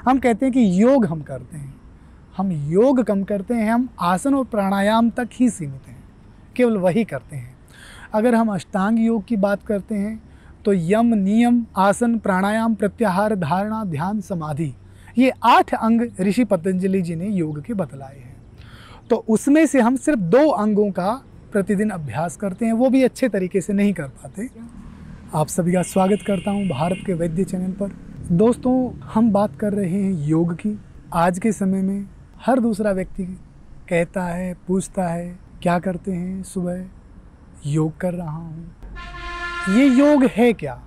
हम कहते हैं कि योग हम करते हैं, हम योग कम करते हैं, हम आसन और प्राणायाम तक ही सीमित हैं, केवल वही करते हैं। अगर हम अष्टांग योग की बात करते हैं तो यम, नियम, आसन, प्राणायाम, प्रत्याहार, धारणा, ध्यान, समाधि, ये 8 अंग ऋषि पतंजलि जी ने योग के बतलाए हैं। तो उसमें से हम सिर्फ 2 अंगों का प्रतिदिन अभ्यास करते हैं, वो भी अच्छे तरीके से नहीं कर पाते। आप सभी का स्वागत करता हूं भारत के वैद्य चैनल पर। दोस्तों, हम बात कर रहे हैं योग की। आज के समय में हर दूसरा व्यक्ति कहता है, पूछता है, क्या करते हैं? सुबह योग कर रहा हूँ। ये योग है क्या?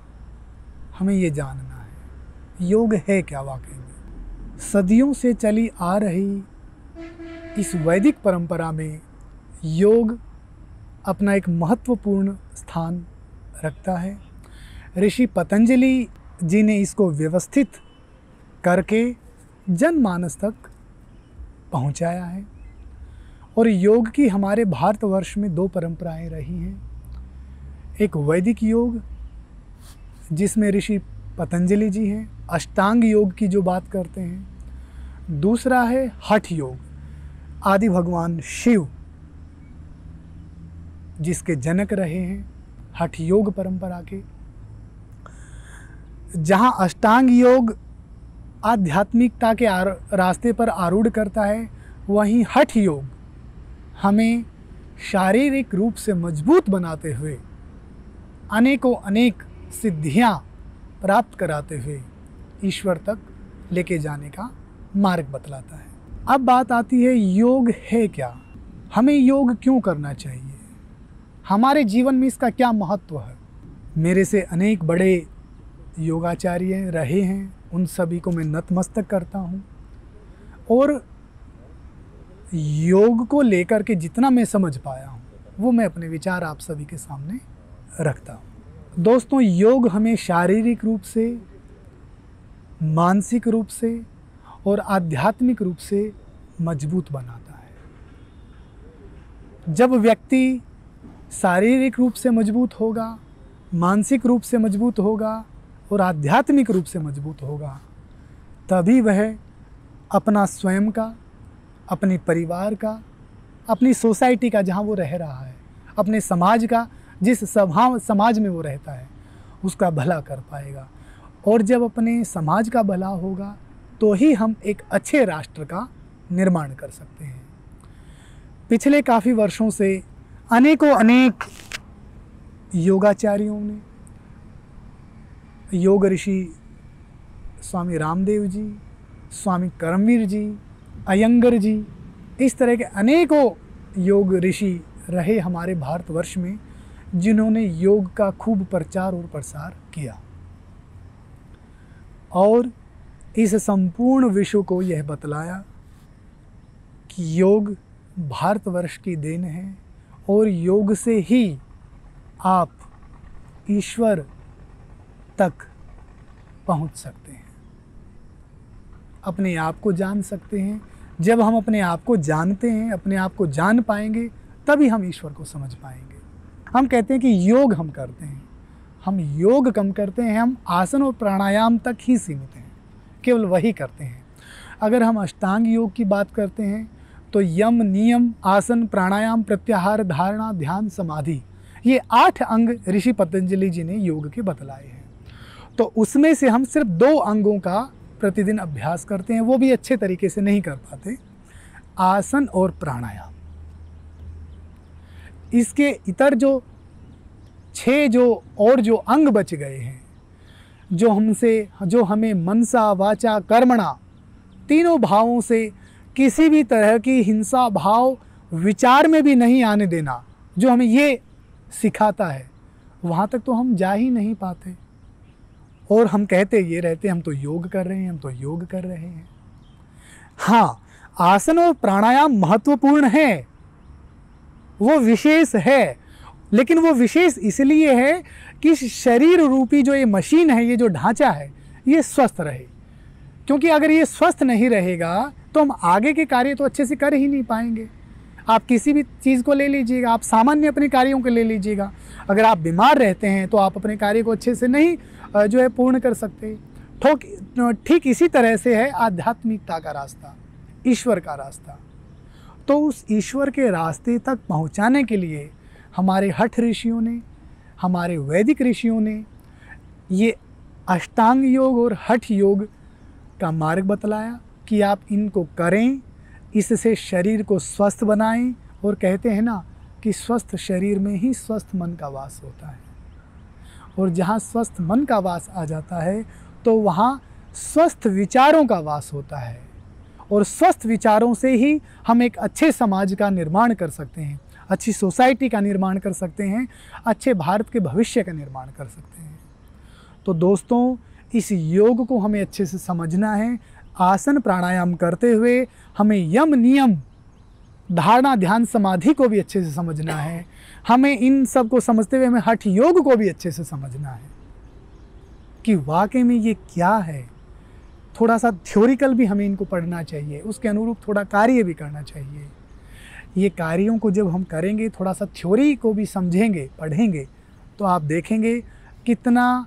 हमें ये जानना है, योग है क्या वाकई में? सदियों से चली आ रही इस वैदिक परंपरा में योग अपना एक महत्वपूर्ण स्थान रखता है। ऋषि पतंजलि जी ने इसको व्यवस्थित करके जनमानस तक पहुंचाया है। और योग की हमारे भारतवर्ष में 2 परंपराएं रही हैं। एक वैदिक योग जिसमें ऋषि पतंजलि जी हैं, अष्टांग योग की जो बात करते हैं। दूसरा है हठ योग, आदि भगवान शिव जिसके जनक रहे हैं हठ योग परंपरा के। जहाँ अष्टांग योग आध्यात्मिकता के रास्ते पर आरूढ़ करता है, वहीं हठ योग हमें शारीरिक रूप से मजबूत बनाते हुए अनेकों अनेक सिद्धियां प्राप्त कराते हुए ईश्वर तक लेके जाने का मार्ग बतलाता है। अब बात आती है, योग है क्या? हमें योग क्यों करना चाहिए? हमारे जीवन में इसका क्या महत्व है? मेरे से अनेक बड़े योगाचार्य रहे हैं, उन सभी को मैं नतमस्तक करता हूँ। और योग को लेकर के जितना मैं समझ पाया हूँ वो मैं अपने विचार आप सभी के सामने रखता हूँ। दोस्तों, योग हमें शारीरिक रूप से, मानसिक रूप से और आध्यात्मिक रूप से मजबूत बनाता है। जब व्यक्ति शारीरिक रूप से मजबूत होगा, मानसिक रूप से मजबूत होगा और आध्यात्मिक रूप से मजबूत होगा, तभी वह अपना स्वयं का, अपने परिवार का, अपनी सोसाइटी का जहाँ वो रह रहा है, अपने समाज का, जिस समाज में वो रहता है, उसका भला कर पाएगा। और जब अपने समाज का भला होगा तो ही हम एक अच्छे राष्ट्र का निर्माण कर सकते हैं। पिछले काफ़ी वर्षों से अनेकों अनेक योगाचार्यों ने, योग ऋषि स्वामी रामदेव जी, स्वामी करमवीर जी, अयंगर जी, इस तरह के अनेकों योग ऋषि रहे हमारे भारतवर्ष में, जिन्होंने योग का खूब प्रचार और प्रसार किया और इस संपूर्ण विश्व को यह बतलाया कि योग भारतवर्ष की देन है और योग से ही आप ईश्वर तक पहुंच सकते हैं, अपने आप को जान सकते हैं। जब हम अपने आप को जानते हैं, अपने आप को जान पाएंगे, तभी हम ईश्वर को समझ पाएंगे। हम कहते हैं कि योग हम करते हैं, हम योग कम करते हैं, हम आसन और प्राणायाम तक ही सीमित हैं, केवल वही करते हैं। अगर हम अष्टांग योग की बात करते हैं तो यम, नियम, आसन, प्राणायाम, प्रत्याहार, धारणा, ध्यान, समाधि, ये 8 अंग ऋषि पतंजलि जी ने योग के बतलाए हैं। तो उसमें से हम सिर्फ 2 अंगों का प्रतिदिन अभ्यास करते हैं, वो भी अच्छे तरीके से नहीं कर पाते, आसन और प्राणायाम। इसके इतर जो 6 जो अंग बच गए हैं, जो हमें मनसा, वाचा, कर्मणा तीनों भावों से किसी भी तरह की हिंसा भाव विचार में भी नहीं आने देना, जो हमें ये सिखाता है, वहाँ तक तो हम जा ही नहीं पाते। और हम कहते ये रहते, हम तो योग कर रहे हैं, हम तो योग कर रहे हैं। हाँ, आसन और प्राणायाम महत्वपूर्ण है, वो विशेष है, लेकिन वो विशेष इसलिए है कि शरीर रूपी जो ये मशीन है, ये जो ढांचा है, ये स्वस्थ रहे। क्योंकि अगर ये स्वस्थ नहीं रहेगा तो हम आगे के कार्य तो अच्छे से कर ही नहीं पाएंगे। आप किसी भी चीज़ को ले लीजिएगा, आप सामान्य अपने कार्यों को ले लीजिएगा, अगर आप बीमार रहते हैं तो आप अपने कार्य को अच्छे से नहीं जो है पूर्ण कर सकते। ठीक इसी तरह से है आध्यात्मिकता का रास्ता, ईश्वर का रास्ता। तो उस ईश्वर के रास्ते तक पहुंचाने के लिए हमारे हठ ऋषियों ने, हमारे वैदिक ऋषियों ने ये अष्टांग योग और हठ योग का मार्ग बतलाया कि आप इनको करें, इससे शरीर को स्वस्थ बनाएं। और कहते हैं ना कि स्वस्थ शरीर में ही स्वस्थ मन का वास होता है, और जहाँ स्वस्थ मन का वास आ जाता है तो वहाँ स्वस्थ विचारों का वास होता है, और स्वस्थ विचारों से ही हम एक अच्छे समाज का निर्माण कर सकते हैं, अच्छी सोसाइटी का निर्माण कर सकते हैं, अच्छे भारत के भविष्य का निर्माण कर सकते हैं। तो दोस्तों, इस योग को हमें अच्छे से समझना है। आसन प्राणायाम करते हुए हमें यम नियम, धारणा, ध्यान, समाधि को भी अच्छे से समझना है। हमें इन सब को समझते हुए हमें हठ योग को भी अच्छे से समझना है कि वाकई में ये क्या है। थोड़ा सा थ्योरिकल भी हमें इनको पढ़ना चाहिए, उसके अनुरूप थोड़ा कार्य भी करना चाहिए। ये कार्यों को जब हम करेंगे, थोड़ा सा थ्योरी को भी समझेंगे, पढ़ेंगे, तो आप देखेंगे कितना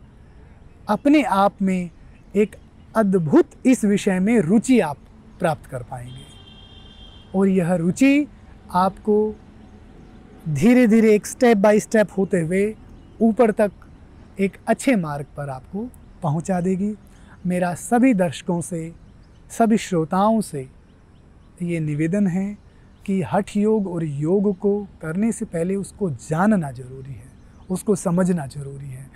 अपने आप में एक अद्भुत इस विषय में रुचि आप प्राप्त कर पाएंगे। और यह रुचि आपको धीरे धीरे एक स्टेप बाय स्टेप होते हुए ऊपर तक एक अच्छे मार्ग पर आपको पहुंचा देगी। मेरा सभी दर्शकों से, सभी श्रोताओं से ये निवेदन है कि हठ योग और योग को करने से पहले उसको जानना ज़रूरी है, उसको समझना ज़रूरी है।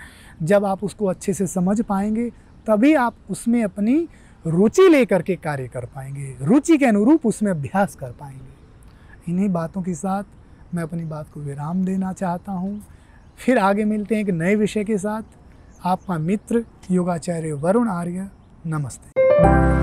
जब आप उसको अच्छे से समझ पाएंगे तभी आप उसमें अपनी रुचि लेकर के कार्य कर पाएंगे, रुचि के अनुरूप उसमें अभ्यास कर पाएंगे। इन्हीं बातों के साथ मैं अपनी बात को विराम देना चाहता हूँ। फिर आगे मिलते हैं एक नए विषय के साथ। आपका मित्र योगाचार्य वरुण आर्य। नमस्ते।